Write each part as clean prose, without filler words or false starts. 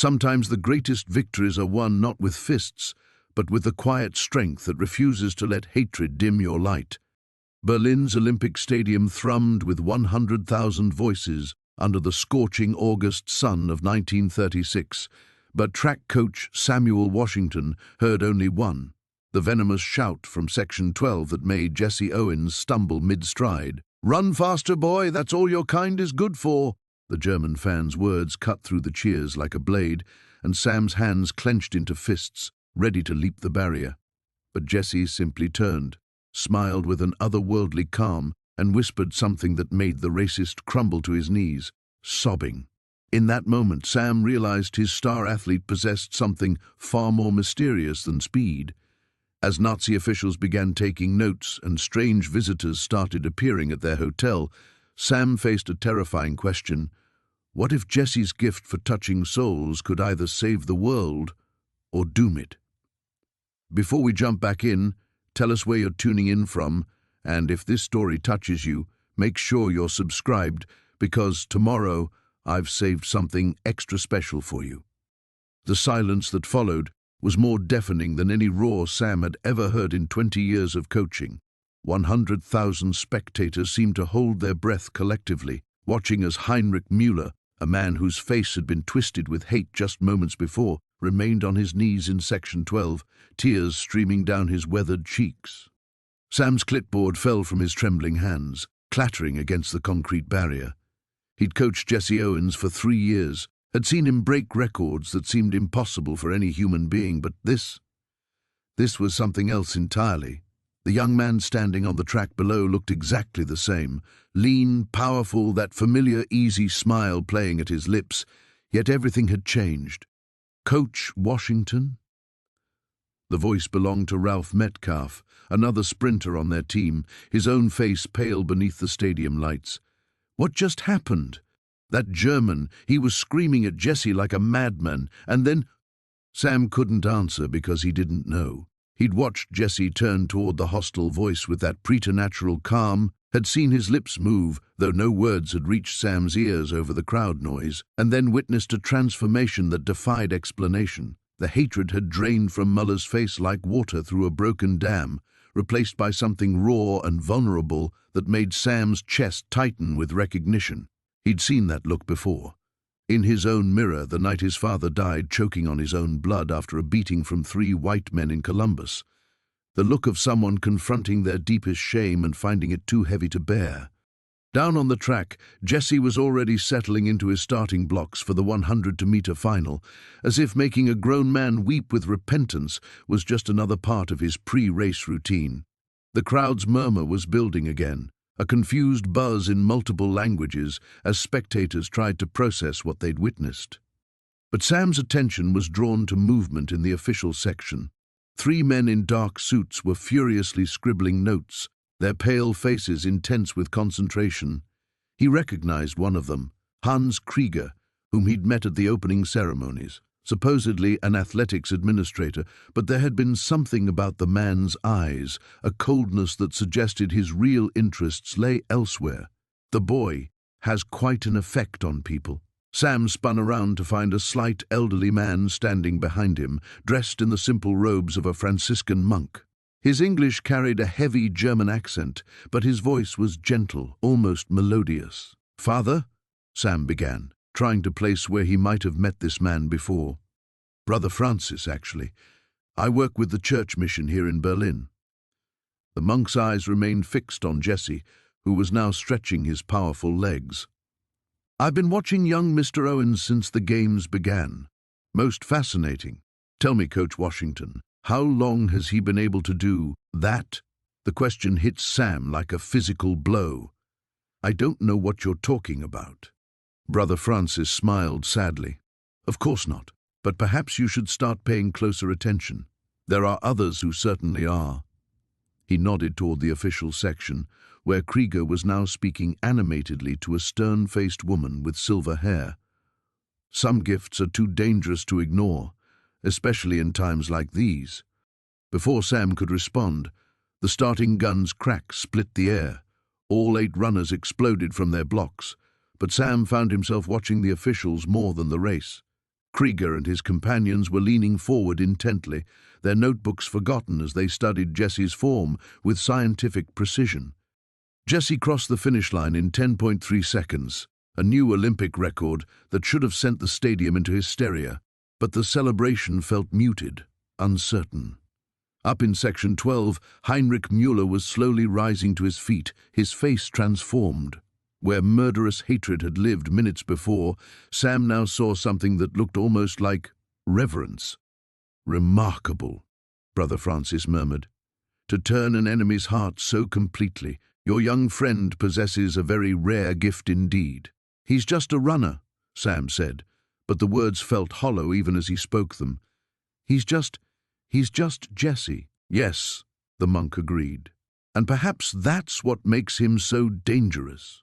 Sometimes the greatest victories are won not with fists, but with the quiet strength that refuses to let hatred dim your light. Berlin's Olympic Stadium thrummed with 100,000 voices under the scorching August sun of 1936, but track coach Samuel Washington heard only one, the venomous shout from Section 12 that made Jesse Owens stumble mid-stride. "Run faster, boy, that's all your kind is good for." The German fan's words cut through the cheers like a blade, and Sam's hands clenched into fists, ready to leap the barrier. But Jesse simply turned, smiled with an otherworldly calm, and whispered something that made the racist crumble to his knees, sobbing. In that moment, Sam realized his star athlete possessed something far more mysterious than speed. As Nazi officials began taking notes and strange visitors started appearing at their hotel, Sam faced a terrifying question. What if Jesse's gift for touching souls could either save the world or doom it? Before we jump back in, tell us where you're tuning in from, and if this story touches you, make sure you're subscribed, because tomorrow I've saved something extra special for you. The silence that followed was more deafening than any roar Sam had ever heard in 20 years of coaching. 100,000 spectators seemed to hold their breath collectively, watching as Heinrich Müller, a man whose face had been twisted with hate just moments before, remained on his knees in Section 12, tears streaming down his weathered cheeks. Sam's clipboard fell from his trembling hands, clattering against the concrete barrier. He'd coached Jesse Owens for 3 years, had seen him break records that seemed impossible for any human being, but this was something else entirely. The young man standing on the track below looked exactly the same, lean, powerful, that familiar, easy smile playing at his lips, yet everything had changed. Coach Washington? The voice belonged to Ralph Metcalf, another sprinter on their team, his own face pale beneath the stadium lights. What just happened? That German, he was screaming at Jesse like a madman, and then Sam couldn't answer because he didn't know. He'd watched Jesse turn toward the hostile voice with that preternatural calm, had seen his lips move, though no words had reached Sam's ears over the crowd noise, and then witnessed a transformation that defied explanation. The hatred had drained from Muller's face like water through a broken dam, replaced by something raw and vulnerable that made Sam's chest tighten with recognition. He'd seen that look before. In his own mirror, the night his father died choking on his own blood after a beating from 3 white men in Columbus. The look of someone confronting their deepest shame and finding it too heavy to bear. Down on the track, Jesse was already settling into his starting blocks for the 100-meter final, as if making a grown man weep with repentance was just another part of his pre-race routine. The crowd's murmur was building again, a confused buzz in multiple languages as spectators tried to process what they'd witnessed. But Sam's attention was drawn to movement in the official section. 3 men in dark suits were furiously scribbling notes, their pale faces intense with concentration. He recognized one of them, Hans Krieger, whom he'd met at the opening ceremonies. Supposedly an athletics administrator, but there had been something about the man's eyes, a coldness that suggested his real interests lay elsewhere. The boy has quite an effect on people. Sam spun around to find a slight elderly man standing behind him, dressed in the simple robes of a Franciscan monk. His English carried a heavy German accent, but his voice was gentle, almost melodious. "Father?" Sam began, trying to place where he might have met this man before. "Brother Francis, actually. I work with the church mission here in Berlin." The monk's eyes remained fixed on Jesse, who was now stretching his powerful legs. "I've been watching young Mr. Owens since the games began. Most fascinating. Tell me, Coach Washington, how long has he been able to do that?" The question hit Sam like a physical blow. "I don't know what you're talking about." Brother Francis smiled sadly. "Of course not, but perhaps you should start paying closer attention. There are others who certainly are." He nodded toward the official section, where Krieger was now speaking animatedly to a stern-faced woman with silver hair. "Some gifts are too dangerous to ignore, especially in times like these." Before Sam could respond, the starting gun's crack split the air. All 8 runners exploded from their blocks, but Sam found himself watching the officials more than the race. Krieger and his companions were leaning forward intently, their notebooks forgotten as they studied Jesse's form with scientific precision. Jesse crossed the finish line in 10.3 seconds, a new Olympic record that should have sent the stadium into hysteria, but the celebration felt muted, uncertain. Up in Section 12, Heinrich Müller was slowly rising to his feet, his face transformed. Where murderous hatred had lived minutes before, Sam now saw something that looked almost like reverence. "Remarkable," Brother Francis murmured. "To turn an enemy's heart so completely. Your young friend possesses a very rare gift indeed." "He's just a runner," Sam said, but the words felt hollow even as he spoke them. He's just Jesse." "Yes," the monk agreed. "And perhaps that's what makes him so dangerous."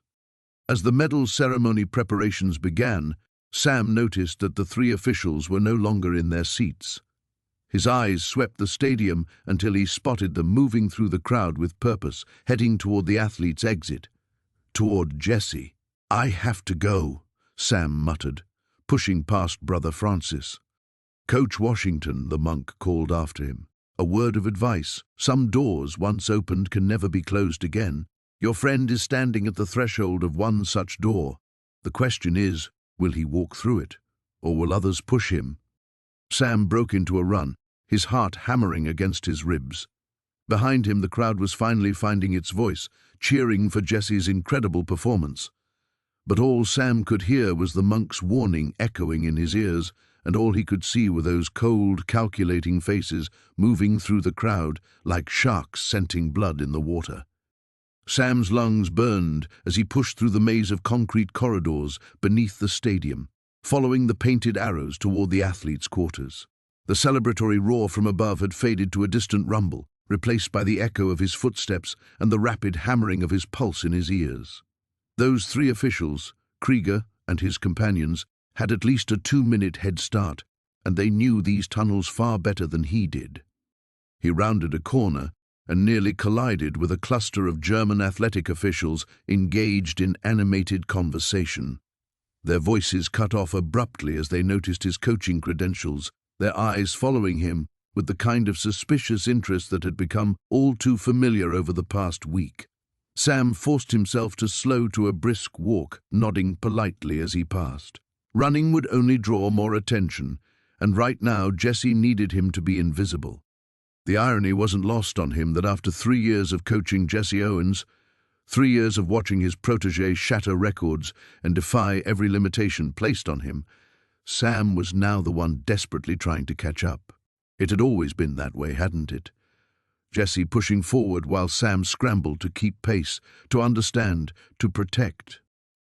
As the medal ceremony preparations began, Sam noticed that the three officials were no longer in their seats. His eyes swept the stadium until he spotted them moving through the crowd with purpose, heading toward the athlete's exit. Toward Jesse. "I have to go," Sam muttered, pushing past Brother Francis. "Coach Washington," the monk called after him. "A word of advice. Some doors, once opened, can never be closed again. Your friend is standing at the threshold of one such door. The question is, will he walk through it, or will others push him?" Sam broke into a run, his heart hammering against his ribs. Behind him, the crowd was finally finding its voice, cheering for Jesse's incredible performance. But all Sam could hear was the monk's warning echoing in his ears, and all he could see were those cold, calculating faces moving through the crowd like sharks scenting blood in the water. Sam's lungs burned as he pushed through the maze of concrete corridors beneath the stadium, following the painted arrows toward the athletes' quarters. The celebratory roar from above had faded to a distant rumble, replaced by the echo of his footsteps and the rapid hammering of his pulse in his ears. Those three officials, Krieger and his companions, had at least a 2-minute head start, and they knew these tunnels far better than he did. He rounded a corner and nearly collided with a cluster of German athletic officials engaged in animated conversation. Their voices cut off abruptly as they noticed his coaching credentials, their eyes following him with the kind of suspicious interest that had become all too familiar over the past week. Sam forced himself to slow to a brisk walk, nodding politely as he passed. Running would only draw more attention, and right now Jesse needed him to be invisible. The irony wasn't lost on him that after 3 years of coaching Jesse Owens, 3 years of watching his protégé shatter records and defy every limitation placed on him, Sam was now the one desperately trying to catch up. It had always been that way, hadn't it? Jesse pushing forward while Sam scrambled to keep pace, to understand, to protect.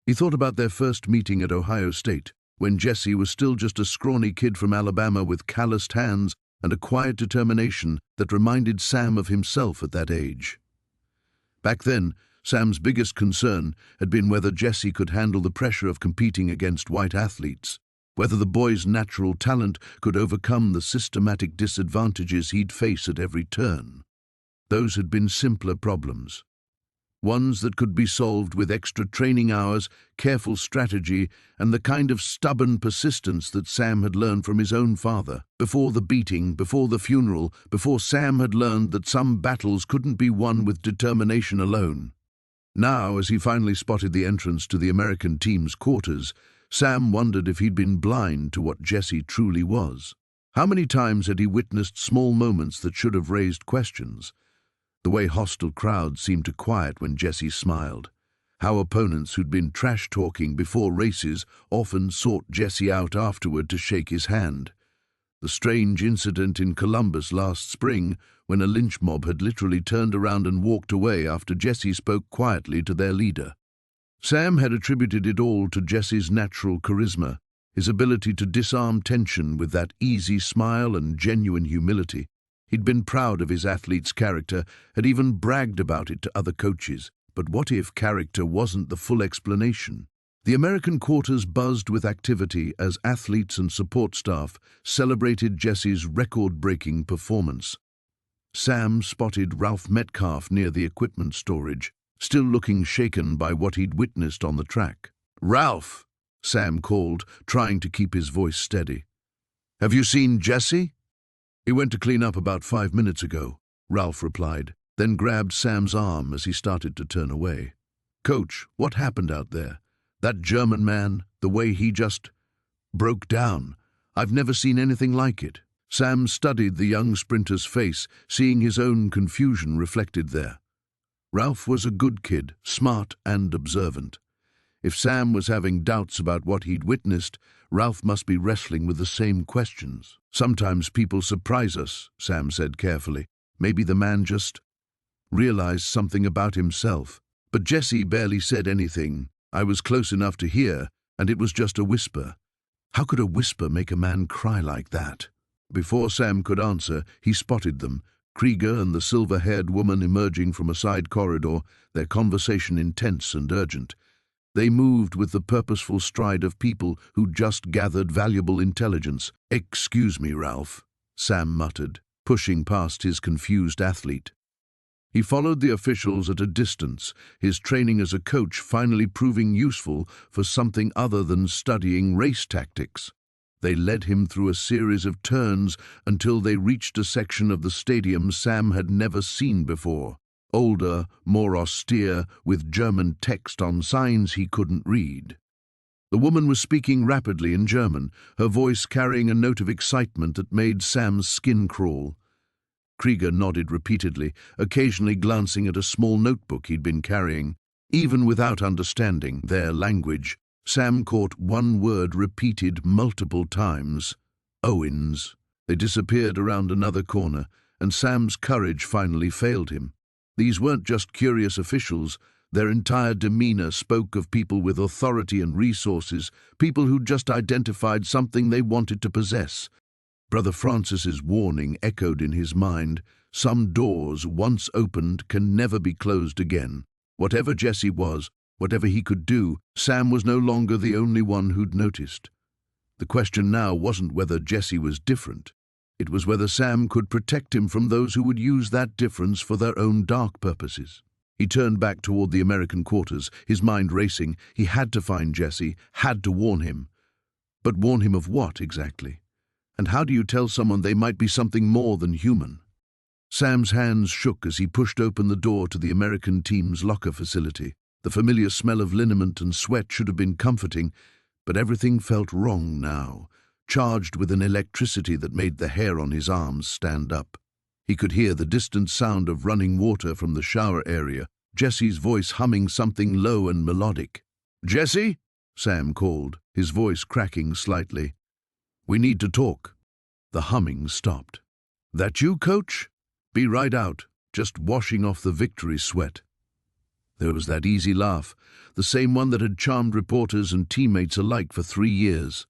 He thought about their first meeting at Ohio State, when Jesse was still just a scrawny kid from Alabama with calloused hands and a quiet determination that reminded Sam of himself at that age. Back then, Sam's biggest concern had been whether Jesse could handle the pressure of competing against white athletes, whether the boy's natural talent could overcome the systematic disadvantages he'd face at every turn. Those had been simpler problems, ones that could be solved with extra training hours, careful strategy, and the kind of stubborn persistence that Sam had learned from his own father. Before the beating, before the funeral, before Sam had learned that some battles couldn't be won with determination alone. Now, as he finally spotted the entrance to the American team's quarters, Sam wondered if he'd been blind to what Jesse truly was. How many times had he witnessed small moments that should have raised questions? The way hostile crowds seemed to quiet when Jesse smiled. How opponents who'd been trash-talking before races often sought Jesse out afterward to shake his hand. The strange incident in Columbus last spring, when a lynch mob had literally turned around and walked away after Jesse spoke quietly to their leader. Sam had attributed it all to Jesse's natural charisma, his ability to disarm tension with that easy smile and genuine humility. He'd been proud of his athlete's character, had even bragged about it to other coaches. But what if character wasn't the full explanation? The American quarters buzzed with activity as athletes and support staff celebrated Jesse's record-breaking performance. Sam spotted Ralph Metcalf near the equipment storage, still looking shaken by what he'd witnessed on the track. "Ralph," Sam called, trying to keep his voice steady. "Have you seen Jesse?" "He went to clean up about 5 minutes ago," Ralph replied, then grabbed Sam's arm as he started to turn away. "Coach, what happened out there? That German man, the way he just broke down. I've never seen anything like it." Sam studied the young sprinter's face, seeing his own confusion reflected there. Ralph was a good kid, smart and observant. If Sam was having doubts about what he'd witnessed, Ralph must be wrestling with the same questions. "Sometimes people surprise us," Sam said carefully. "Maybe the man just realized something about himself." But Jesse barely said anything. "I was close enough to hear, and it was just a whisper." How could a whisper make a man cry like that? Before Sam could answer, he spotted them, Krieger and the silver-haired woman emerging from a side corridor, their conversation intense and urgent. They moved with the purposeful stride of people who'd just gathered valuable intelligence. "Excuse me, Ralph," Sam muttered, pushing past his confused athlete. He followed the officials at a distance, his training as a coach finally proving useful for something other than studying race tactics. They led him through a series of turns until they reached a section of the stadium Sam had never seen before. Older, more austere, with German text on signs he couldn't read. The woman was speaking rapidly in German, her voice carrying a note of excitement that made Sam's skin crawl. Krieger nodded repeatedly, occasionally glancing at a small notebook he'd been carrying. Even without understanding their language, Sam caught one word repeated multiple times: Owens. They disappeared around another corner, and Sam's courage finally failed him. These weren't just curious officials. Their entire demeanor spoke of people with authority and resources, people who'd just identified something they wanted to possess. Brother Francis's warning echoed in his mind. Some doors, once opened, can never be closed again. Whatever Jesse was, whatever he could do, Sam was no longer the only one who'd noticed. The question now wasn't whether Jesse was different. It was whether Sam could protect him from those who would use that difference for their own dark purposes. He turned back toward the American quarters, his mind racing. He had to find Jesse, had to warn him. But warn him of what, exactly? And how do you tell someone they might be something more than human? Sam's hands shook as he pushed open the door to the American team's locker facility. The familiar smell of liniment and sweat should have been comforting, but everything felt wrong now, charged with an electricity that made the hair on his arms stand up. He could hear the distant sound of running water from the shower area, Jesse's voice humming something low and melodic. "Jesse?" Sam called, his voice cracking slightly. "We need to talk." The humming stopped. "That you, coach?" "Be right out, just washing off the victory sweat." There was that easy laugh, the same one that had charmed reporters and teammates alike for 3 years.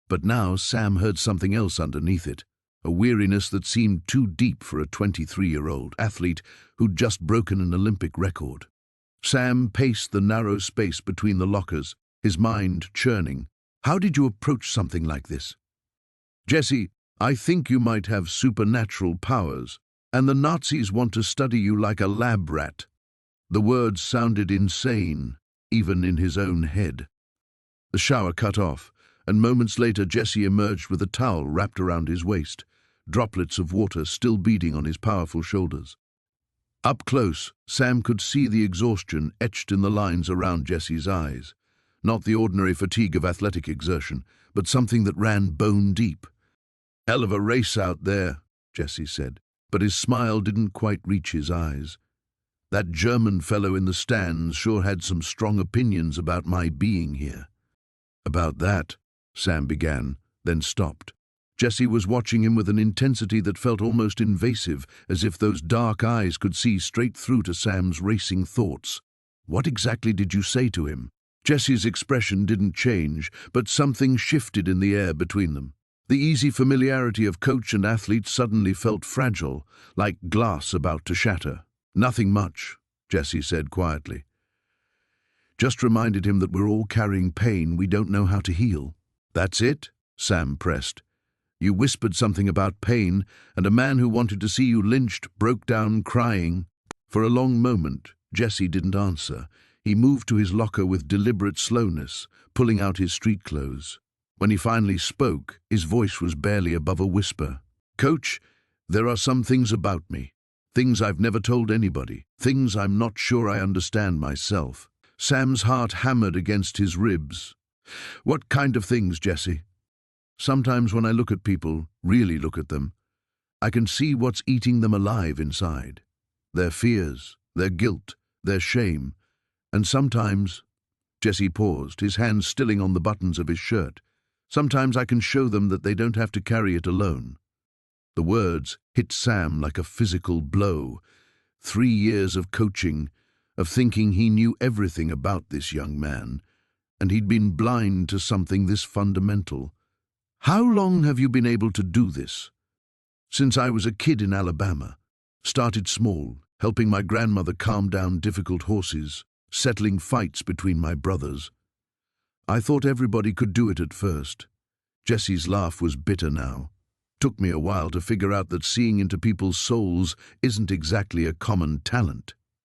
But now Sam heard something else underneath it, a weariness that seemed too deep for a 23-year-old athlete who'd just broken an Olympic record. Sam paced the narrow space between the lockers, his mind churning. How did you approach something like this? "Jesse, I think you might have supernatural powers, and the Nazis want to study you like a lab rat." The words sounded insane, even in his own head. The shower cut off, and moments later Jesse emerged with a towel wrapped around his waist, droplets of water still beading on his powerful shoulders. Up close, Sam could see the exhaustion etched in the lines around Jesse's eyes. Not the ordinary fatigue of athletic exertion, but something that ran bone deep. "Hell of a race out there," Jesse said, but his smile didn't quite reach his eyes. "That German fellow in the stands sure had some strong opinions about my being here." "About that," Sam began, then stopped. Jesse was watching him with an intensity that felt almost invasive, as if those dark eyes could see straight through to Sam's racing thoughts. "What exactly did you say to him?" Jesse's expression didn't change, but something shifted in the air between them. The easy familiarity of coach and athlete suddenly felt fragile, like glass about to shatter. "Nothing much," Jesse said quietly. "Just reminded him that we're all carrying pain we don't know how to heal." "That's it?" Sam pressed. "You whispered something about pain, and a man who wanted to see you lynched broke down crying." For a long moment, Jesse didn't answer. He moved to his locker with deliberate slowness, pulling out his street clothes. When he finally spoke, his voice was barely above a whisper. "Coach, there are some things about me. Things I've never told anybody. Things I'm not sure I understand myself." Sam's heart hammered against his ribs. "What kind of things, Jesse?" "Sometimes when I look at people, really look at them, I can see what's eating them alive inside. Their fears, their guilt, their shame. And sometimes—" Jesse paused, his hands stilling on the buttons of his shirt. "Sometimes I can show them that they don't have to carry it alone." The words hit Sam like a physical blow. 3 years of coaching, of thinking he knew everything about this young man, and he'd been blind to something this fundamental. "How long have you been able to do this?" "Since I was a kid in Alabama. Started small, helping my grandmother calm down difficult horses, settling fights between my brothers. I thought everybody could do it at first." Jesse's laugh was bitter now. "Took me a while to figure out that seeing into people's souls isn't exactly a common talent."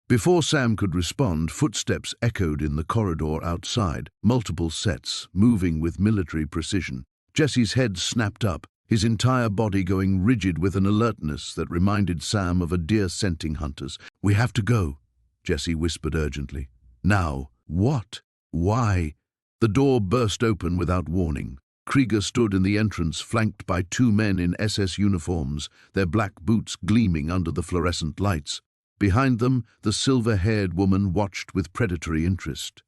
Before Sam could respond, footsteps echoed in the corridor outside, multiple sets, moving with military precision. Jesse's head snapped up, his entire body going rigid with an alertness that reminded Sam of a deer-scenting hunter's. "We have to go," Jesse whispered urgently. "Now." "What? Why?" The door burst open without warning. Krieger stood in the entrance, flanked by 2 men in SS uniforms, their black boots gleaming under the fluorescent lights. Behind them, the silver-haired woman watched with predatory interest.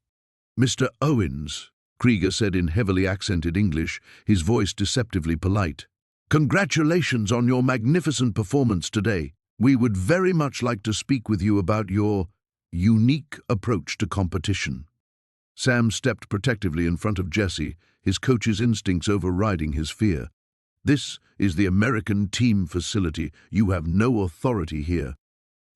"Mr. Owens," Krieger said in heavily accented English, his voice deceptively polite. "Congratulations on your magnificent performance today. We would very much like to speak with you about your unique approach to competition." Sam stepped protectively in front of Jesse, his coach's instincts overriding his fear. "This is the American team facility. You have no authority here."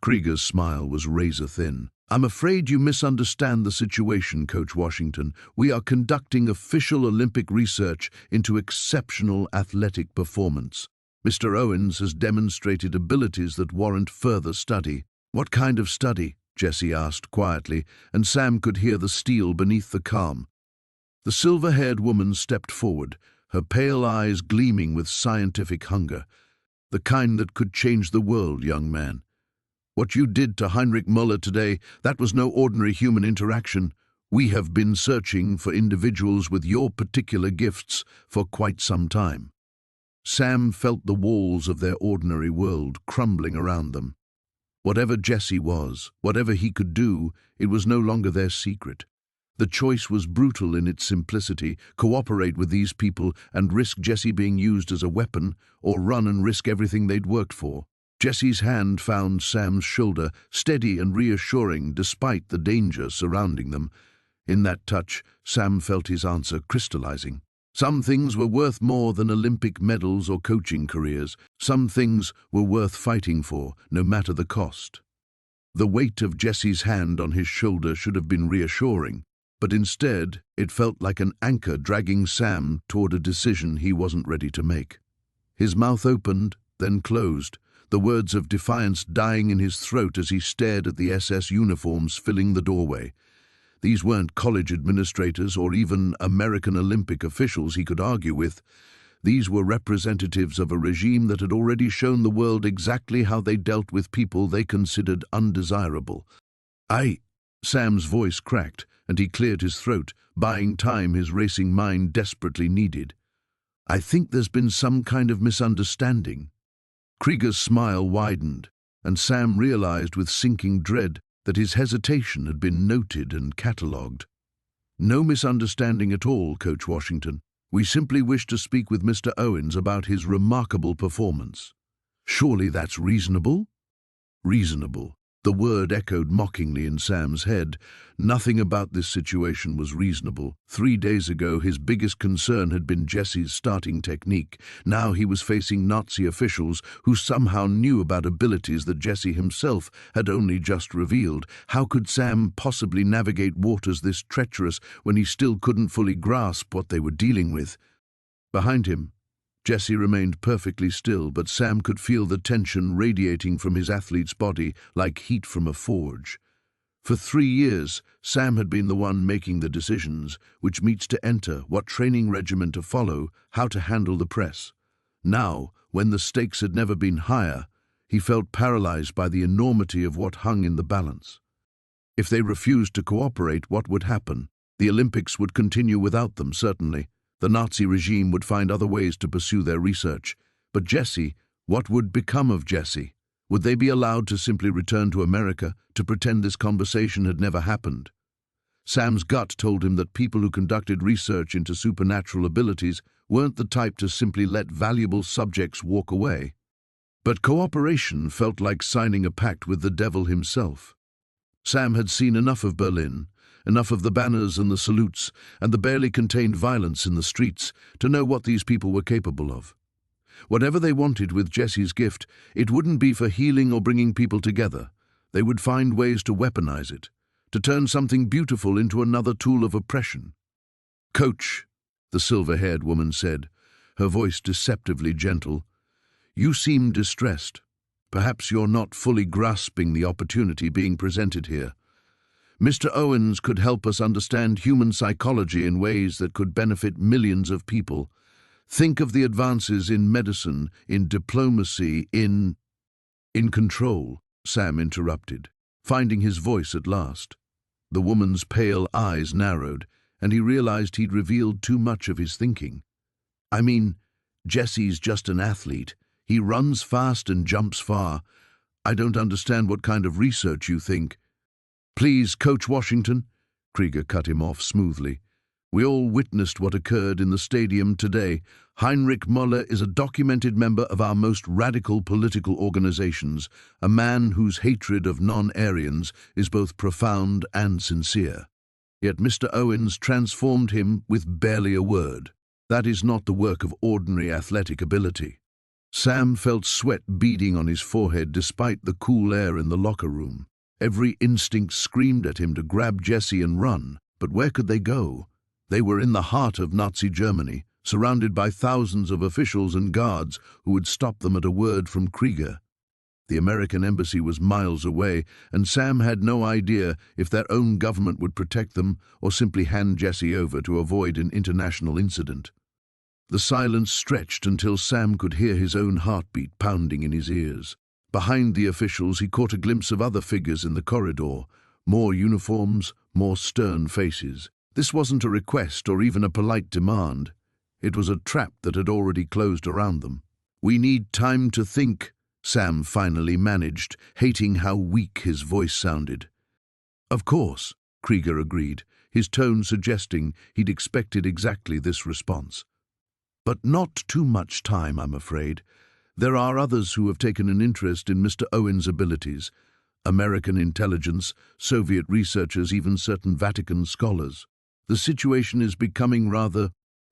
Krieger's smile was razor-thin. "I'm afraid you misunderstand the situation, Coach Washington. We are conducting official Olympic research into exceptional athletic performance. Mr. Owens has demonstrated abilities that warrant further study." "What kind of study?" Jesse asked quietly, and Sam could hear the steel beneath the calm. The silver-haired woman stepped forward, her pale eyes gleaming with scientific hunger. "The kind that could change the world, young man. What you did to Heinrich Müller today, that was no ordinary human interaction. We have been searching for individuals with your particular gifts for quite some time." Sam felt the walls of their ordinary world crumbling around them. Whatever Jesse was, whatever he could do, it was no longer their secret. The choice was brutal in its simplicity: cooperate with these people and risk Jesse being used as a weapon, or run and risk everything they'd worked for. Jesse's hand found Sam's shoulder, steady and reassuring despite the danger surrounding them. In that touch, Sam felt his answer crystallizing. Some things were worth more than Olympic medals or coaching careers. Some things were worth fighting for, no matter the cost. The weight of Jesse's hand on his shoulder should have been reassuring, but instead it felt like an anchor dragging Sam toward a decision he wasn't ready to make. His mouth opened, then closed, the words of defiance dying in his throat as he stared at the SS uniforms filling the doorway. These weren't college administrators or even American Olympic officials he could argue with. These were representatives of a regime that had already shown the world exactly how they dealt with people they considered undesirable. Sam's voice cracked, and he cleared his throat, buying time his racing mind desperately needed. "I think there's been some kind of misunderstanding." Krieger's smile widened, and Sam realized with sinking dread that his hesitation had been noted and catalogued. "No misunderstanding at all, Coach Washington. We simply wish to speak with Mr. Owens about his remarkable performance." "Surely that's reasonable?" "Reasonable." The word echoed mockingly in Sam's head. Nothing about this situation was reasonable. 3 days ago, his biggest concern had been Jesse's starting technique. Now he was facing Nazi officials who somehow knew about abilities that Jesse himself had only just revealed. How could Sam possibly navigate waters this treacherous when he still couldn't fully grasp what they were dealing with? Behind him, Jesse remained perfectly still, but Sam could feel the tension radiating from his athlete's body like heat from a forge. For 3 years, Sam had been the one making the decisions, which meets to enter, what training regimen to follow, how to handle the press. Now, when the stakes had never been higher, he felt paralyzed by the enormity of what hung in the balance. If they refused to cooperate, what would happen? The Olympics would continue without them, certainly. The Nazi regime would find other ways to pursue their research. But Jesse, what would become of Jesse? Would they be allowed to simply return to America, to pretend this conversation had never happened? Sam's gut told him that people who conducted research into supernatural abilities weren't the type to simply let valuable subjects walk away. But cooperation felt like signing a pact with the devil himself. Sam had seen enough of Berlin, enough of the banners and the salutes, and the barely contained violence in the streets, to know what these people were capable of. Whatever they wanted with Jesse's gift, it wouldn't be for healing or bringing people together. They would find ways to weaponize it, to turn something beautiful into another tool of oppression. "Coach," the silver-haired woman said, her voice deceptively gentle, "you seem distressed. Perhaps you're not fully grasping the opportunity being presented here. Mr. Owens could help us understand human psychology in ways that could benefit millions of people. Think of the advances in medicine, in diplomacy, in control," Sam interrupted, finding his voice at last. The woman's pale eyes narrowed, and he realized he'd revealed too much of his thinking. "I mean, Jesse's just an athlete. He runs fast and jumps far. I don't understand what kind of research you think." "Please, Coach Washington," Krieger cut him off smoothly. "We all witnessed what occurred in the stadium today. Heinrich Müller is a documented member of our most radical political organizations, a man whose hatred of non-Aryans is both profound and sincere. Yet Mr. Owens transformed him with barely a word. That is not the work of ordinary athletic ability." Sam felt sweat beading on his forehead despite the cool air in the locker room. Every instinct screamed at him to grab Jesse and run, but where could they go? They were in the heart of Nazi Germany, surrounded by thousands of officials and guards who would stop them at a word from Krieger. The American embassy was miles away, and Sam had no idea if their own government would protect them or simply hand Jesse over to avoid an international incident. The silence stretched until Sam could hear his own heartbeat pounding in his ears. Behind the officials, he caught a glimpse of other figures in the corridor, more uniforms, more stern faces. This wasn't a request or even a polite demand. It was a trap that had already closed around them. "We need time to think," Sam finally managed, hating how weak his voice sounded. "Of course," Krieger agreed, his tone suggesting he'd expected exactly this response. "But not too much time, I'm afraid. There are others who have taken an interest in Mr. Owens' abilities. American intelligence, Soviet researchers, even certain Vatican scholars. The situation is becoming rather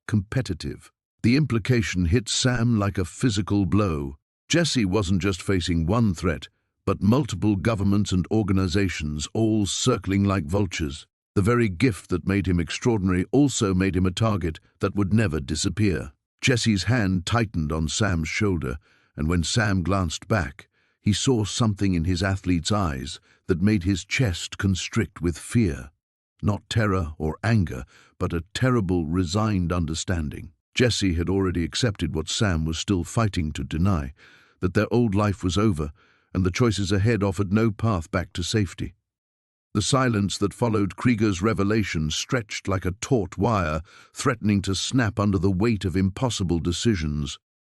competitive." The implication hit Sam like a physical blow. Jesse wasn't just facing one threat, but multiple governments and organizations, all circling like vultures. The very gift that made him extraordinary also made him a target that would never disappear. Jesse's hand tightened on Sam's shoulder, and when Sam glanced back, he saw something in his athlete's eyes that made his chest constrict with fear. Not terror or anger, but a terrible, resigned understanding. Jesse had already accepted what Sam was still fighting to deny, that their old life was over, and the choices ahead offered no path back to safety. The silence that followed Krieger's revelation stretched like a taut wire, threatening to snap under the weight of impossible decisions.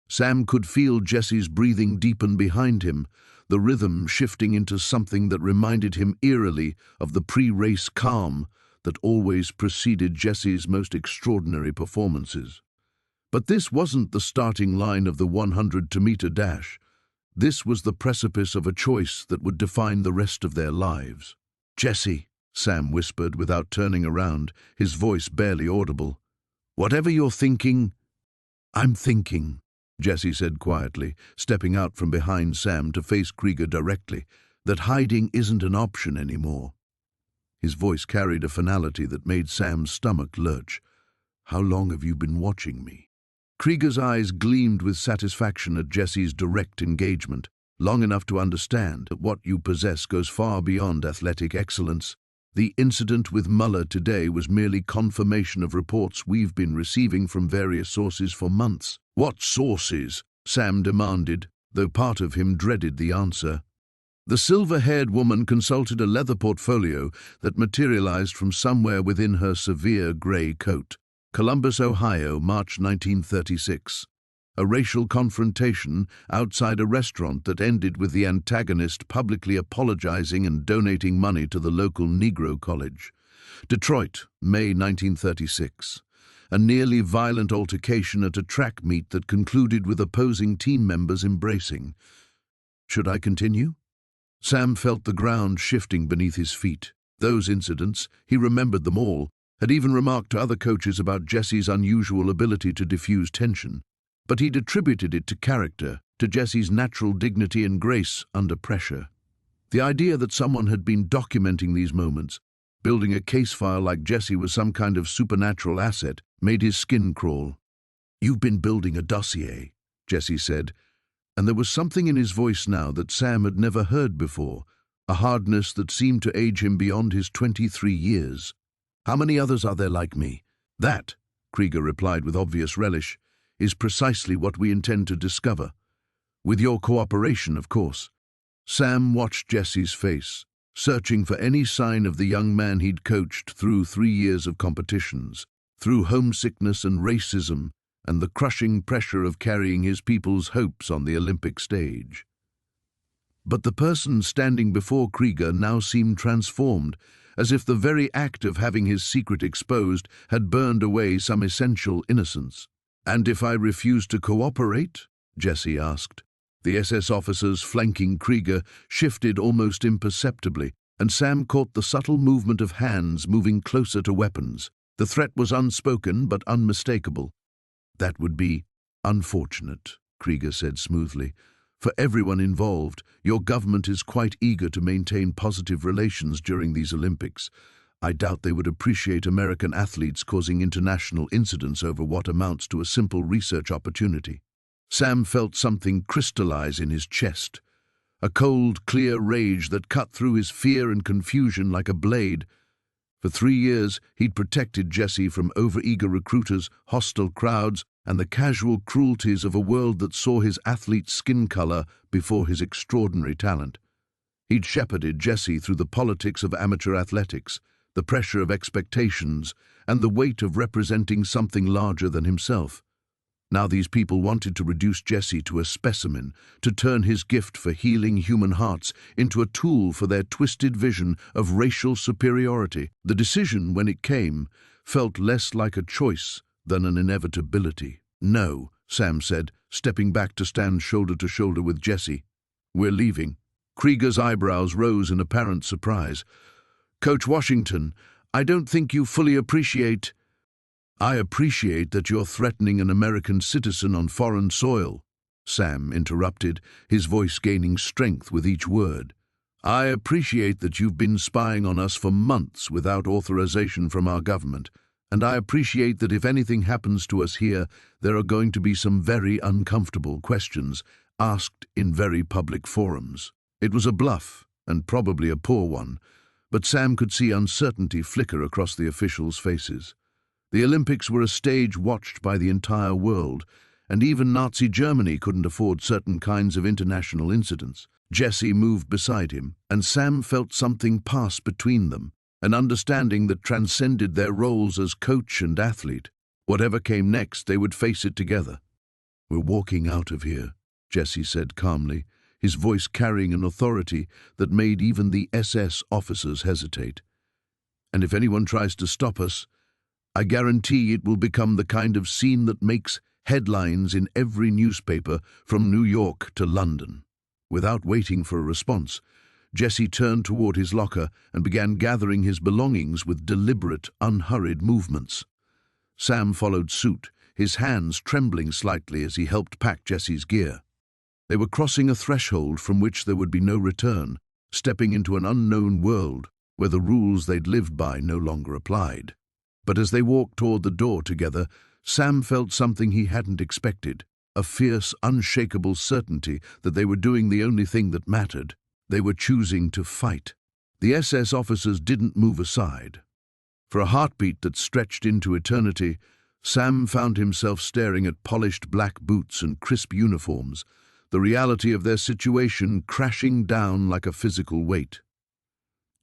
Sam could feel Jesse's breathing deepen behind him, the rhythm shifting into something that reminded him eerily of the pre-race calm that always preceded Jesse's most extraordinary performances. But this wasn't the starting line of the 100-meter dash. This was the precipice of a choice that would define the rest of their lives. "Jesse," Sam whispered without turning around, his voice barely audible. "Whatever you're thinking, I'm thinking," Jesse said quietly, stepping out from behind Sam to face Krieger directly, "that hiding isn't an option anymore." His voice carried a finality that made Sam's stomach lurch. "How long have you been watching me?" Krieger's eyes gleamed with satisfaction at Jesse's direct engagement. long enough to understand that what you possess goes far beyond athletic excellence. The incident with Muller today was merely confirmation of reports we've been receiving from various sources for months. What sources? Sam demanded, though part of him dreaded the answer. The silver-haired woman consulted a leather portfolio that materialized from somewhere within her severe gray coat. Columbus, Ohio, March 1936. A racial confrontation outside a restaurant that ended with the antagonist publicly apologizing and donating money to the local Negro college. Detroit, May 1936. A nearly violent altercation at a track meet that concluded with opposing team members embracing. Should I continue? Sam felt the ground shifting beneath his feet. Those incidents, he remembered them all, had even remarked to other coaches about Jesse's unusual ability to diffuse tension. But he'd attributed it to character, to Jesse's natural dignity and grace under pressure. The idea that someone had been documenting these moments, building a case file like Jesse was some kind of supernatural asset, made his skin crawl. "You've been building a dossier," Jesse said, and there was something in his voice now that Sam had never heard before, a hardness that seemed to age him beyond his 23 years. "How many others are there like me?" "That," Krieger replied with obvious relish, "is precisely what we intend to discover. With your cooperation, of course." Sam watched Jesse's face, searching for any sign of the young man he'd coached through 3 years of competitions, through homesickness and racism, and the crushing pressure of carrying his people's hopes on the Olympic stage. But the person standing before Krieger now seemed transformed, as if the very act of having his secret exposed had burned away some essential innocence. "And if I refuse to cooperate?" Jesse asked. The SS officers flanking Krieger shifted almost imperceptibly, and Sam caught the subtle movement of hands moving closer to weapons. The threat was unspoken but unmistakable. "That would be unfortunate," Krieger said smoothly. "For everyone involved, your government is quite eager to maintain positive relations during these Olympics. I doubt they would appreciate American athletes causing international incidents over what amounts to a simple research opportunity." Sam felt something crystallize in his chest, a cold, clear rage that cut through his fear and confusion like a blade. For 3 years, he'd protected Jesse from overeager recruiters, hostile crowds, and the casual cruelties of a world that saw his athlete's skin color before his extraordinary talent. He'd shepherded Jesse through the politics of amateur athletics, the pressure of expectations, and the weight of representing something larger than himself. Now these people wanted to reduce Jesse to a specimen, to turn his gift for healing human hearts into a tool for their twisted vision of racial superiority. The decision, when it came, felt less like a choice than an inevitability. "No," Sam said, stepping back to stand shoulder to shoulder with Jesse. "We're leaving." Krieger's eyebrows rose in apparent surprise. "Coach Washington, I don't think you fully appreciate—" "I appreciate that you're threatening an American citizen on foreign soil," Sam interrupted, his voice gaining strength with each word. "I appreciate that you've been spying on us for months without authorization from our government, and I appreciate that if anything happens to us here, there are going to be some very uncomfortable questions asked in very public forums." It was a bluff, and probably a poor one, but Sam could see uncertainty flicker across the officials' faces. The Olympics were a stage watched by the entire world, and even Nazi Germany couldn't afford certain kinds of international incidents. Jesse moved beside him, and Sam felt something pass between them, an understanding that transcended their roles as coach and athlete. Whatever came next, they would face it together. "We're walking out of here," Jesse said calmly, his voice carrying an authority that made even the SS officers hesitate. "And if anyone tries to stop us, I guarantee it will become the kind of scene that makes headlines in every newspaper from New York to London." Without waiting for a response, Jesse turned toward his locker and began gathering his belongings with deliberate, unhurried movements. Sam followed suit, his hands trembling slightly as he helped pack Jesse's gear. They were crossing a threshold from which there would be no return, stepping into an unknown world where the rules they'd lived by no longer applied. But as they walked toward the door together, Sam felt something he hadn't expected, a fierce, unshakable certainty that they were doing the only thing that mattered. They were choosing to fight. The SS officers didn't move aside. For a heartbeat that stretched into eternity, Sam found himself staring at polished black boots and crisp uniforms, the reality of their situation crashing down like a physical weight.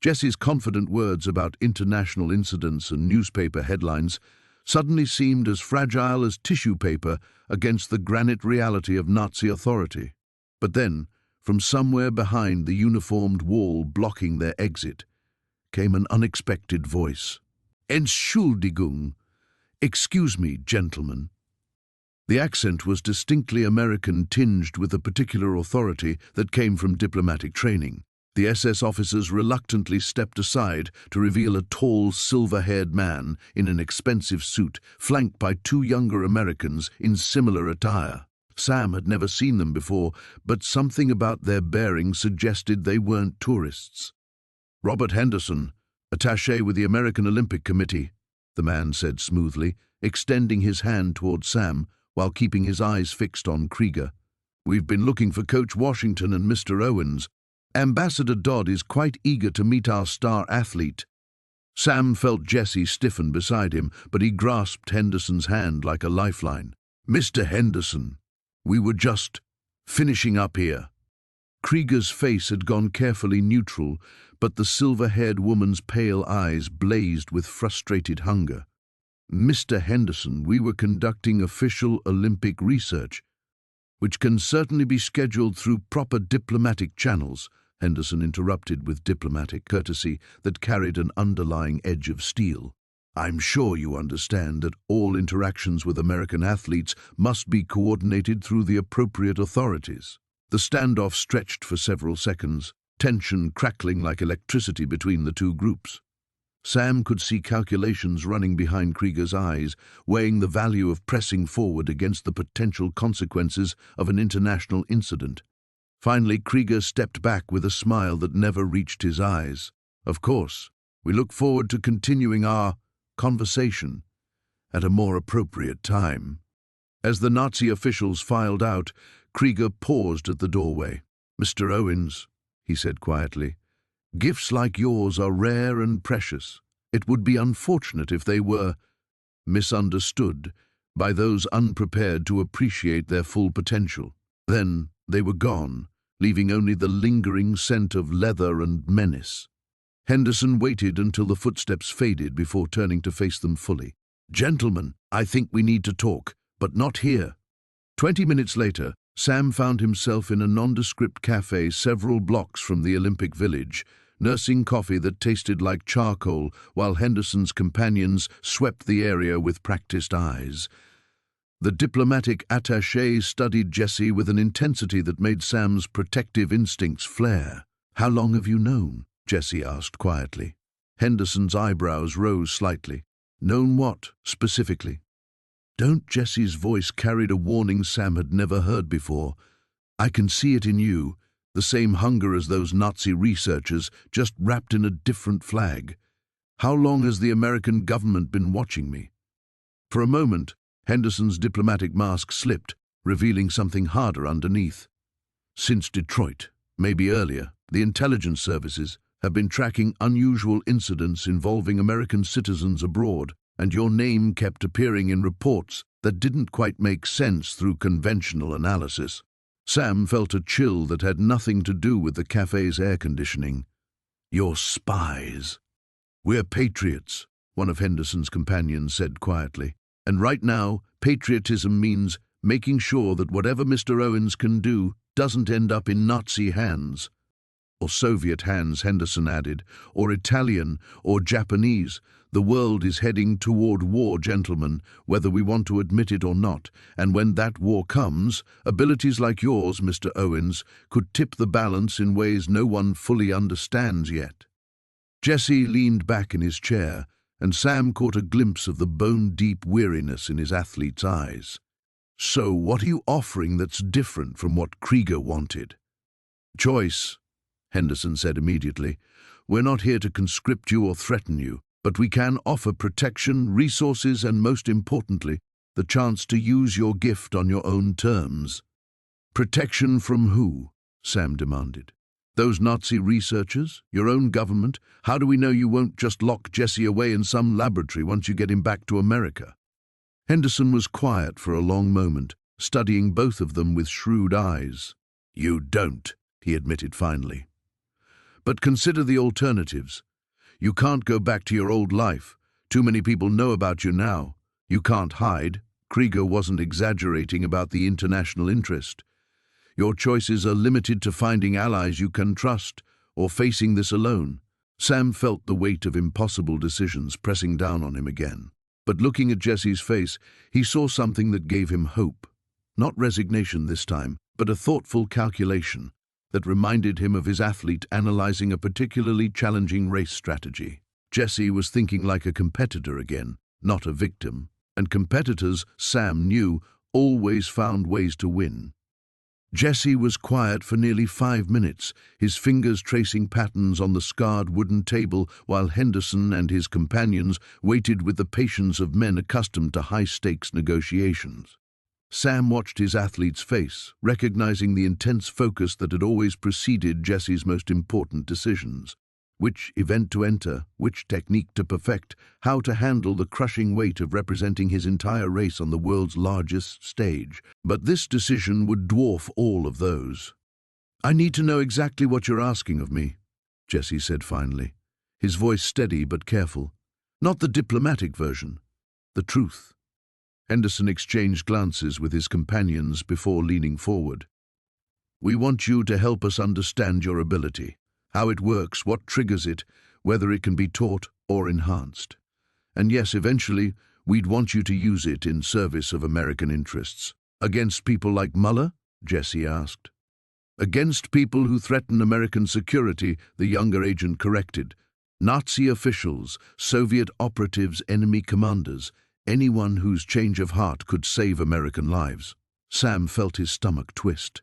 Jesse's confident words about international incidents and newspaper headlines suddenly seemed as fragile as tissue paper against the granite reality of Nazi authority. But then, from somewhere behind the uniformed wall blocking their exit, came an unexpected voice. Entschuldigung. Excuse me, gentlemen. The accent was distinctly American, tinged with a particular authority that came from diplomatic training. The SS officers reluctantly stepped aside to reveal a tall, silver-haired man in an expensive suit, flanked by two younger Americans in similar attire. Sam had never seen them before, but something about their bearing suggested they weren't tourists. Robert Henderson, attaché with the American Olympic Committee, the man said smoothly, extending his hand toward Sam while keeping his eyes fixed on Krieger. We've been looking for Coach Washington and Mr. Owens. Ambassador Dodd is quite eager to meet our star athlete. Sam felt Jesse stiffen beside him, but he grasped Henderson's hand like a lifeline. Mr. Henderson, we were just finishing up here. Krieger's face had gone carefully neutral, but the silver-haired woman's pale eyes blazed with frustrated hunger. Mr. Henderson, we were conducting official Olympic research, which can certainly be scheduled through proper diplomatic channels, Henderson interrupted with diplomatic courtesy that carried an underlying edge of steel. I'm sure you understand that all interactions with American athletes must be coordinated through the appropriate authorities. The standoff stretched for several seconds, tension crackling like electricity between the two groups. Sam could see calculations running behind Krieger's eyes, weighing the value of pressing forward against the potential consequences of an international incident. Finally, Krieger stepped back with a smile that never reached his eyes. Of course, we look forward to continuing our conversation at a more appropriate time. As the Nazi officials filed out, Krieger paused at the doorway. Mr. Owens, he said quietly, gifts like yours are rare and precious. It would be unfortunate if they were misunderstood by those unprepared to appreciate their full potential. Then they were gone, leaving only the lingering scent of leather and menace. Henderson waited until the footsteps faded before turning to face them fully. Gentlemen, I think we need to talk, but not here. 20 minutes later, Sam found himself in a nondescript cafe several blocks from the Olympic Village, nursing coffee that tasted like charcoal while Henderson's companions swept the area with practiced eyes. The diplomatic attaché studied Jesse with an intensity that made Sam's protective instincts flare. How long have you known? Jesse asked quietly. Henderson's eyebrows rose slightly. Known what, specifically? Don't. Jesse's voice carried a warning Sam had never heard before. I can see it in you, the same hunger as those Nazi researchers, just wrapped in a different flag. How long has the American government been watching me? For a moment, Henderson's diplomatic mask slipped, revealing something harder underneath. Since Detroit, maybe earlier, the intelligence services have been tracking unusual incidents involving American citizens abroad, and your name kept appearing in reports that didn't quite make sense through conventional analysis. Sam felt a chill that had nothing to do with the cafe's air conditioning. You're spies. We're patriots, one of Henderson's companions said quietly. And right now, patriotism means making sure that whatever Mr. Owens can do doesn't end up in Nazi hands. Or Soviet hands, Henderson added, or Italian, or Japanese. The world is heading toward war, gentlemen, whether we want to admit it or not, and when that war comes, abilities like yours, Mr. Owens, could tip the balance in ways no one fully understands yet. Jesse leaned back in his chair, and Sam caught a glimpse of the bone-deep weariness in his athlete's eyes. So what are you offering that's different from what Krieger wanted? Choice, Henderson said immediately. We're not here to conscript you or threaten you, but we can offer protection, resources, and most importantly, the chance to use your gift on your own terms. Protection from who? Sam demanded. Those Nazi researchers? Your own government? How do we know you won't just lock Jesse away in some laboratory once you get him back to America? Henderson was quiet for a long moment, studying both of them with shrewd eyes. You don't, he admitted finally. But consider the alternatives. You can't go back to your old life. Too many people know about you now. You can't hide. Krieger wasn't exaggerating about the international interest. Your choices are limited to finding allies you can trust or facing this alone. Sam felt the weight of impossible decisions pressing down on him again. But looking at Jesse's face, he saw something that gave him hope. Not resignation this time, but a thoughtful calculation that reminded him of his athlete analyzing a particularly challenging race strategy. Jesse was thinking like a competitor again, not a victim. And competitors, Sam knew, always found ways to win. Jesse was quiet for nearly 5 minutes, his fingers tracing patterns on the scarred wooden table, while Henderson and his companions waited with the patience of men accustomed to high-stakes negotiations. Sam watched his athlete's face, recognizing the intense focus that had always preceded Jesse's most important decisions. Which event to enter, which technique to perfect, how to handle the crushing weight of representing his entire race on the world's largest stage. But this decision would dwarf all of those. I need to know exactly what you're asking of me, Jesse said finally, his voice steady but careful. Not the diplomatic version, the truth. Henderson exchanged glances with his companions before leaning forward. We want you to help us understand your ability. How it works, what triggers it, whether it can be taught or enhanced. And yes, eventually, we'd want you to use it in service of American interests. Against people like Muller? Jesse asked. Against people who threaten American security, the younger agent corrected. Nazi officials, Soviet operatives, enemy commanders, anyone whose change of heart could save American lives. Sam felt his stomach twist.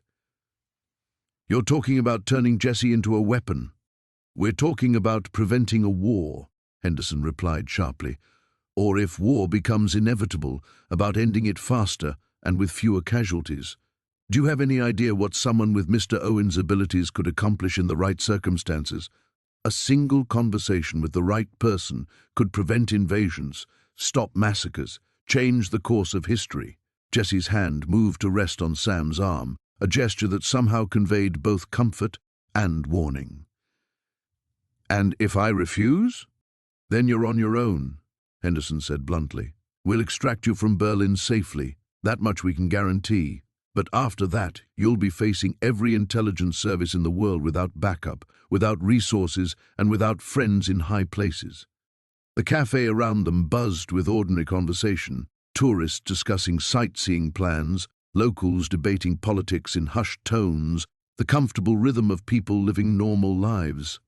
You're talking about turning Jesse into a weapon. We're talking about preventing a war, Henderson replied sharply. Or if war becomes inevitable, about ending it faster and with fewer casualties. Do you have any idea what someone with Mr. Owens' abilities could accomplish in the right circumstances? A single conversation with the right person could prevent invasions, stop massacres, change the course of history. Jesse's hand moved to rest on Sam's arm, a gesture that somehow conveyed both comfort and warning. And if I refuse? Then you're on your own, Henderson said bluntly. We'll extract you from Berlin safely, that much we can guarantee. But after that, you'll be facing every intelligence service in the world without backup, without resources, and without friends in high places. The cafe around them buzzed with ordinary conversation, tourists discussing sightseeing plans, locals debating politics in hushed tones, the comfortable rhythm of people living normal lives.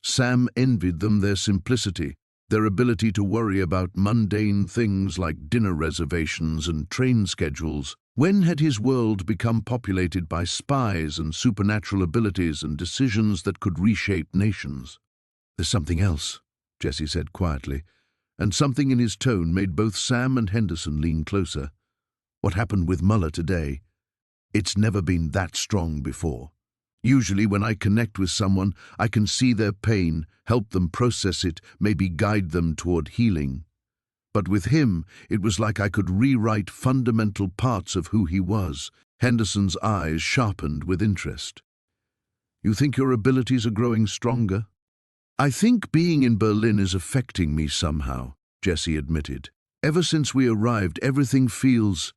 Sam envied them their simplicity, their ability to worry about mundane things like dinner reservations and train schedules. When had his world become populated by spies and supernatural abilities and decisions that could reshape nations? There's something else, Jesse said quietly, and something in his tone made both Sam and Henderson lean closer. What happened with Muller today? It's never been that strong before. Usually when I connect with someone, I can see their pain, help them process it, maybe guide them toward healing. But with him, it was like I could rewrite fundamental parts of who he was. Henderson's eyes sharpened with interest. You think your abilities are growing stronger? I think being in Berlin is affecting me somehow, Jesse admitted. Ever since we arrived, everything feels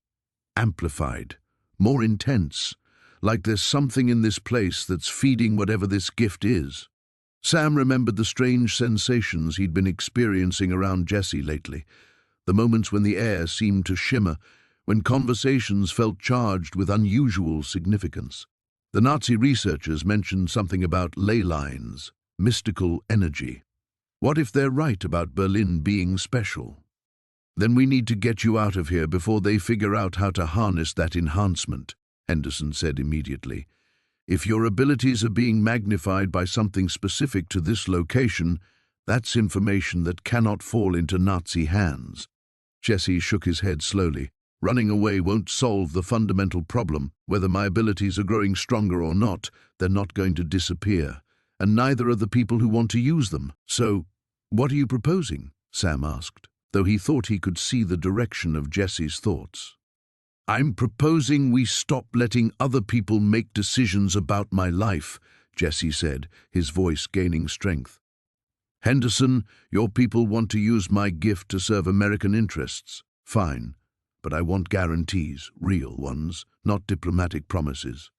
amplified, more intense, like there's something in this place that's feeding whatever this gift is. Sam remembered the strange sensations he'd been experiencing around Jesse lately, the moments when the air seemed to shimmer, when conversations felt charged with unusual significance. The Nazi researchers mentioned something about ley lines, mystical energy. What if they're right about Berlin being special? Then we need to get you out of here before they figure out how to harness that enhancement, Henderson said immediately. If your abilities are being magnified by something specific to this location, that's information that cannot fall into Nazi hands. Jesse shook his head slowly. Running away won't solve the fundamental problem. Whether my abilities are growing stronger or not, they're not going to disappear, and neither are the people who want to use them. So, what are you proposing? Sam asked, though he thought he could see the direction of Jesse's thoughts. I'm proposing we stop letting other people make decisions about my life, Jesse said, his voice gaining strength. Henderson, your people want to use my gift to serve American interests. Fine, but I want guarantees, real ones, not diplomatic promises.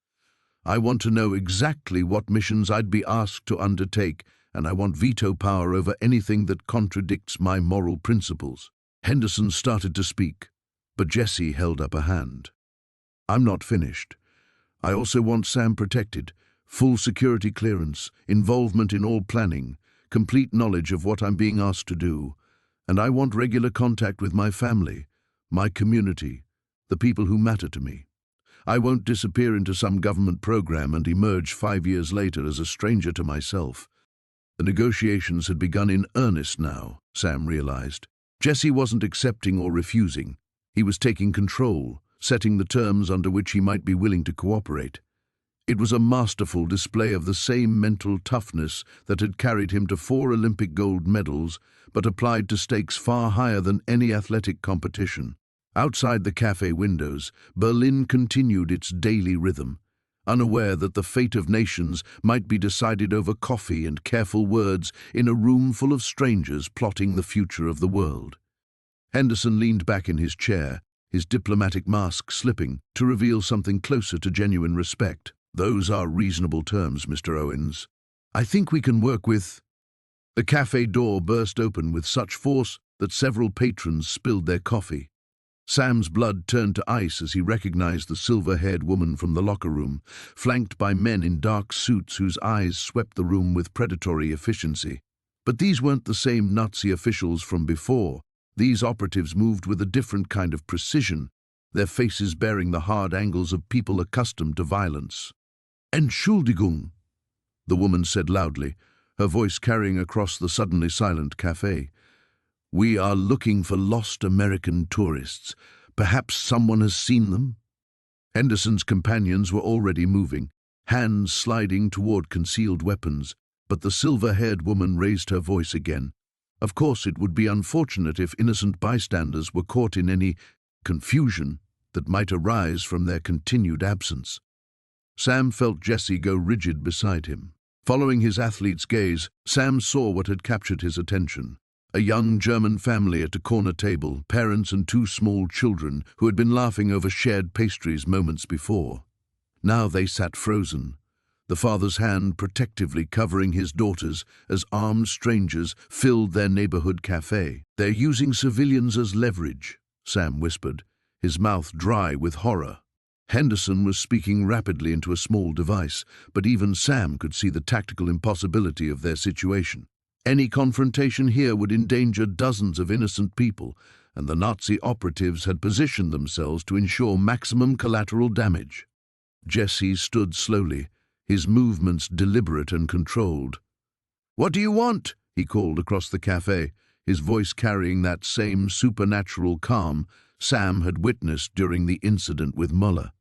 I want to know exactly what missions I'd be asked to undertake, and I want veto power over anything that contradicts my moral principles. Henderson started to speak, but Jesse held up a hand. I'm not finished. I also want Sam protected, full security clearance, involvement in all planning, complete knowledge of what I'm being asked to do, and I want regular contact with my family, my community, the people who matter to me. I won't disappear into some government program and emerge 5 years later as a stranger to myself. The negotiations had begun in earnest now, Sam realized. Jesse wasn't accepting or refusing. He was taking control, setting the terms under which he might be willing to cooperate. It was a masterful display of the same mental toughness that had carried him to 4 Olympic gold medals, but applied to stakes far higher than any athletic competition. Outside the cafe windows, Berlin continued its daily rhythm, unaware that the fate of nations might be decided over coffee and careful words in a room full of strangers plotting the future of the world. Henderson leaned back in his chair, his diplomatic mask slipping, to reveal something closer to genuine respect. Those are reasonable terms, Mr. Owens. I think we can work with... The cafe door burst open with such force that several patrons spilled their coffee. Sam's blood turned to ice as he recognized the silver-haired woman from the locker room, flanked by men in dark suits whose eyes swept the room with predatory efficiency. But these weren't the same Nazi officials from before. These operatives moved with a different kind of precision, their faces bearing the hard angles of people accustomed to violence. Entschuldigung, the woman said loudly, her voice carrying across the suddenly silent cafe. We are looking for lost American tourists. Perhaps someone has seen them? Henderson's companions were already moving, hands sliding toward concealed weapons, but the silver-haired woman raised her voice again. Of course, it would be unfortunate if innocent bystanders were caught in any confusion that might arise from their continued absence. Sam felt Jesse go rigid beside him. Following his athlete's gaze, Sam saw what had captured his attention. A young German family at a corner table, parents and 2 small children who had been laughing over shared pastries moments before. Now they sat frozen, the father's hand protectively covering his daughter's as armed strangers filled their neighborhood cafe. They're using civilians as leverage, Sam whispered, his mouth dry with horror. Henderson was speaking rapidly into a small device, but even Sam could see the tactical impossibility of their situation. Any confrontation here would endanger dozens of innocent people, and the Nazi operatives had positioned themselves to ensure maximum collateral damage. Jesse stood slowly, his movements deliberate and controlled. "What do you want?" he called across the cafe, his voice carrying that same supernatural calm Sam had witnessed during the incident with Muller.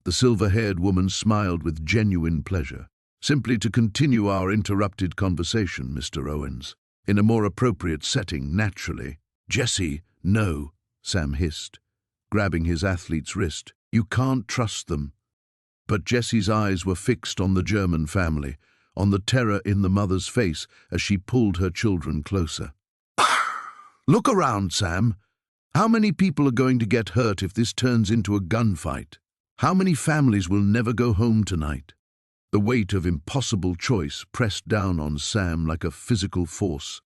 The silver-haired woman smiled with genuine pleasure. "Simply to continue our interrupted conversation, Mr. Owens. In a more appropriate setting, naturally." "Jesse, no," Sam hissed, grabbing his athlete's wrist. "You can't trust them." But Jesse's eyes were fixed on the German family, on the terror in the mother's face as she pulled her children closer. "Look around, Sam. How many people are going to get hurt if this turns into a gunfight? How many families will never go home tonight?" The weight of impossible choice pressed down on Sam like a physical force.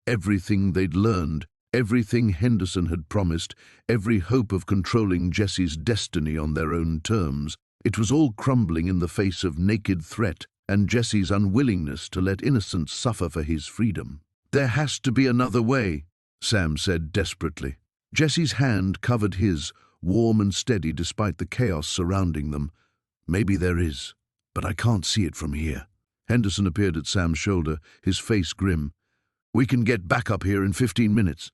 Everything they'd learned, everything Henderson had promised, every hope of controlling Jesse's destiny on their own terms, it was all crumbling in the face of naked threat and Jesse's unwillingness to let innocents suffer for his freedom. "There has to be another way," Sam said desperately. Jesse's hand covered his, warm and steady despite the chaos surrounding them. "Maybe there is, but I can't see it from here." Henderson appeared at Sam's shoulder, his face grim. "We can get back up here in 15 minutes.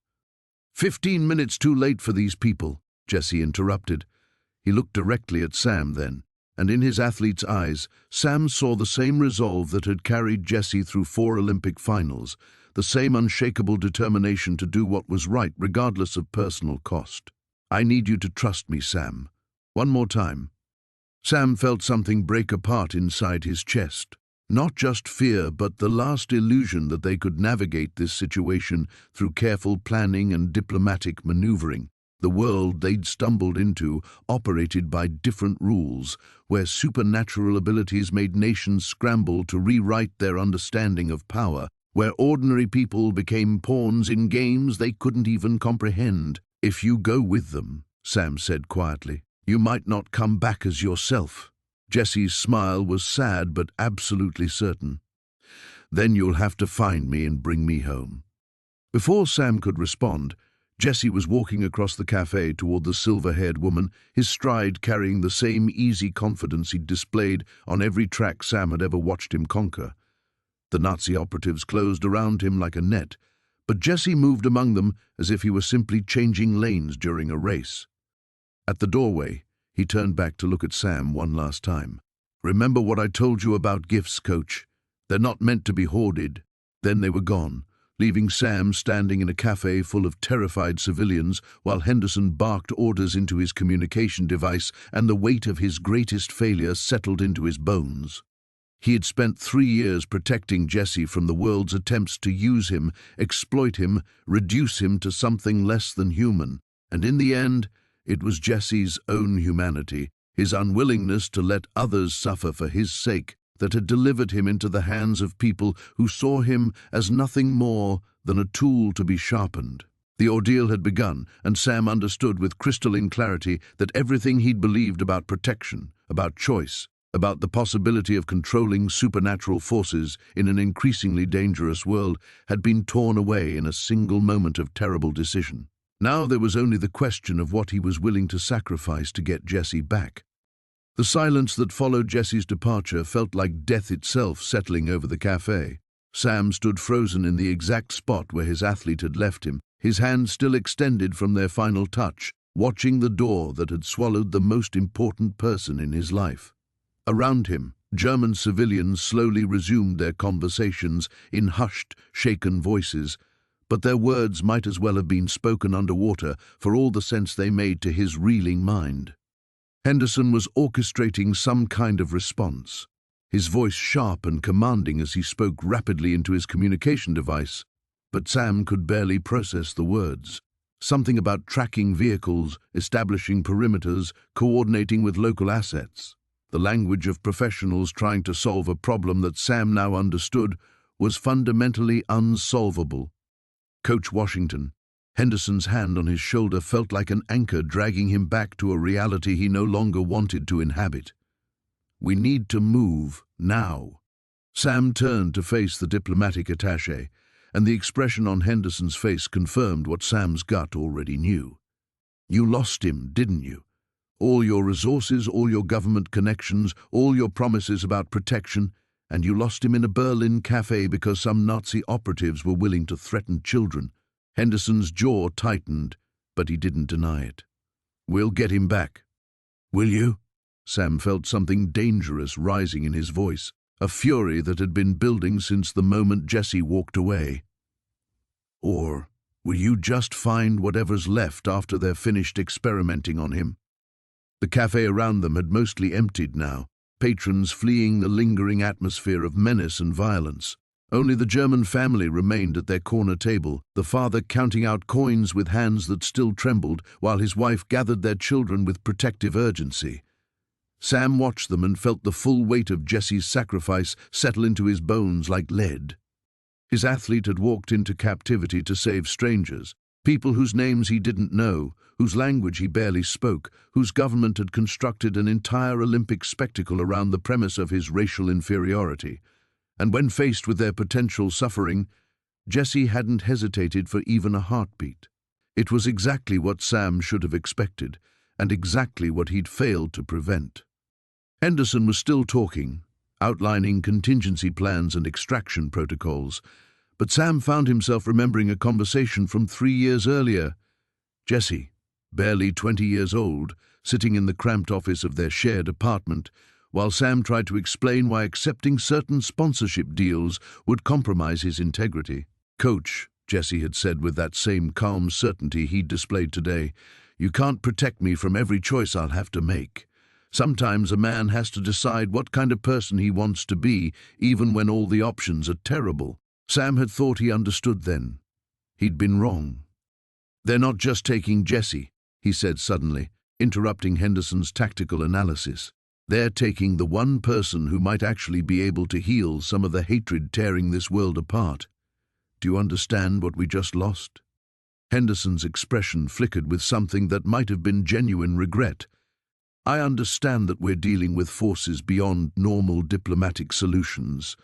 15 minutes too late for these people." Jesse interrupted. He looked directly at Sam then, and in his athlete's eyes, Sam saw the same resolve that had carried Jesse through 4 Olympic finals, the same unshakable determination to do what was right regardless of personal cost. "I need you to trust me, Sam. One more time." Sam felt something break apart inside his chest. Not just fear, but the last illusion that they could navigate this situation through careful planning and diplomatic maneuvering. The world they'd stumbled into operated by different rules, where supernatural abilities made nations scramble to rewrite their understanding of power, where ordinary people became pawns in games they couldn't even comprehend. "If you go with them," Sam said quietly, "you might not come back as yourself." Jesse's smile was sad but absolutely certain. "Then you'll have to find me and bring me home." Before Sam could respond, Jesse was walking across the cafe toward the silver-haired woman, his stride carrying the same easy confidence he'd displayed on every track Sam had ever watched him conquer. The Nazi operatives closed around him like a net, but Jesse moved among them as if he were simply changing lanes during a race. At the doorway, he turned back to look at Sam one last time. "Remember what I told you about gifts, Coach? They're not meant to be hoarded." Then they were gone, leaving Sam standing in a cafe full of terrified civilians while Henderson barked orders into his communication device and the weight of his greatest failure settled into his bones. He had spent 3 years protecting Jesse from the world's attempts to use him, exploit him, reduce him to something less than human, and in the end, it was Jesse's own humanity, his unwillingness to let others suffer for his sake, that had delivered him into the hands of people who saw him as nothing more than a tool to be sharpened. The ordeal had begun, and Sam understood with crystalline clarity that everything he'd believed about protection, about choice, about the possibility of controlling supernatural forces in an increasingly dangerous world had been torn away in a single moment of terrible decision. Now there was only the question of what he was willing to sacrifice to get Jesse back. The silence that followed Jesse's departure felt like death itself settling over the cafe. Sam stood frozen in the exact spot where his athlete had left him, his hands still extended from their final touch, watching the door that had swallowed the most important person in his life. Around him, German civilians slowly resumed their conversations in hushed, shaken voices, but their words might as well have been spoken underwater for all the sense they made to his reeling mind. Henderson was orchestrating some kind of response, his voice sharp and commanding as he spoke rapidly into his communication device, but Sam could barely process the words. Something about tracking vehicles, establishing perimeters, coordinating with local assets. The language of professionals trying to solve a problem that Sam now understood was fundamentally unsolvable. Coach Washington, Henderson's hand on his shoulder felt like an anchor dragging him back to a reality he no longer wanted to inhabit. "We need to move, now." Sam turned to face the diplomatic attaché, and the expression on Henderson's face confirmed what Sam's gut already knew. "You lost him, didn't you? All your resources, all your government connections, all your promises about protection, and you lost him in a Berlin cafe because some Nazi operatives were willing to threaten children." Henderson's jaw tightened, but he didn't deny it. "We'll get him back." "Will you?" Sam felt something dangerous rising in his voice, a fury that had been building since the moment Jesse walked away. "Or will you just find whatever's left after they're finished experimenting on him?" The cafe around them had mostly emptied now, patrons fleeing the lingering atmosphere of menace and violence. Only the German family remained at their corner table, the father counting out coins with hands that still trembled, while his wife gathered their children with protective urgency. Sam watched them and felt the full weight of Jesse's sacrifice settle into his bones like lead. His athlete had walked into captivity to save strangers, people whose names he didn't know, whose language he barely spoke, whose government had constructed an entire Olympic spectacle around the premise of his racial inferiority. And when faced with their potential suffering, Jesse hadn't hesitated for even a heartbeat. It was exactly what Sam should have expected, and exactly what he'd failed to prevent. Henderson was still talking, outlining contingency plans and extraction protocols, but Sam found himself remembering a conversation from 3 years earlier. "Jesse, barely 20 years old, sitting in the cramped office of their shared apartment, while Sam tried to explain why accepting certain sponsorship deals would compromise his integrity. "Coach," Jesse had said with that same calm certainty he'd displayed today, "you can't protect me from every choice I'll have to make. Sometimes a man has to decide what kind of person he wants to be, even when all the options are terrible." Sam had thought he understood then. He'd been wrong. "They're not just taking Jesse," he said suddenly, interrupting Henderson's tactical analysis. "They're taking the one person who might actually be able to heal some of the hatred tearing this world apart. Do you understand what we just lost?" Henderson's expression flickered with something that might have been genuine regret. "I understand that we're dealing with forces beyond normal diplomatic solutions,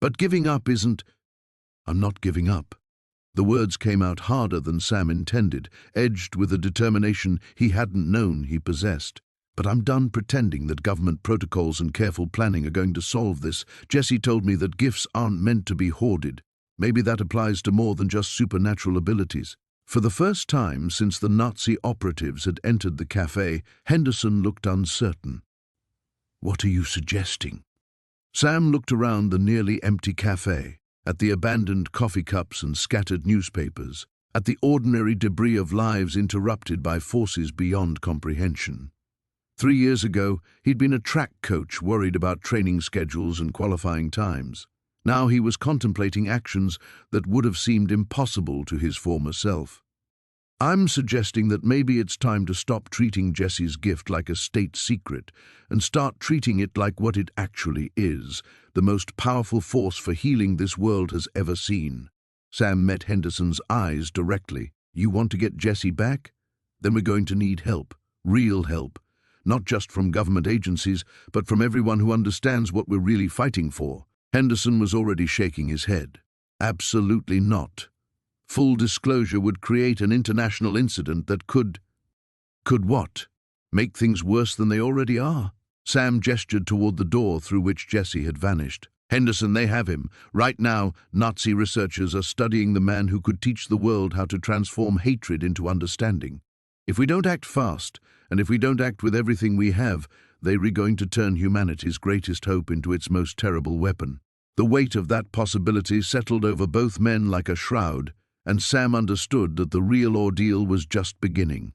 but giving up isn't—" "I'm not giving up." The words came out harder than Sam intended, edged with a determination he hadn't known he possessed. "But I'm done pretending that government protocols and careful planning are going to solve this. Jesse told me that gifts aren't meant to be hoarded. Maybe that applies to more than just supernatural abilities." For the first time since the Nazi operatives had entered the cafe, Henderson looked uncertain. "What are you suggesting?" Sam looked around the nearly empty cafe, at the abandoned coffee cups and scattered newspapers, at the ordinary debris of lives interrupted by forces beyond comprehension. 3 years ago, he'd been a track coach worried about training schedules and qualifying times. Now he was contemplating actions that would have seemed impossible to his former self. "I'm suggesting that maybe it's time to stop treating Jesse's gift like a state secret and start treating it like what it actually is, the most powerful force for healing this world has ever seen." Sam met Henderson's eyes directly. "You want to get Jesse back? Then we're going to need help, real help. Not just from government agencies, but from everyone who understands what we're really fighting for." Henderson was already shaking his head. "Absolutely not. Full disclosure would create an international incident that could what? Make things worse than they already are." Sam gestured toward the door through which Jesse had vanished. "Henderson, they have him. Right now, Nazi researchers are studying the man who could teach the world how to transform hatred into understanding. If we don't act fast, and if we don't act with everything we have, they're going to turn humanity's greatest hope into its most terrible weapon." The weight of that possibility settled over both men like a shroud, and Sam understood that the real ordeal was just beginning.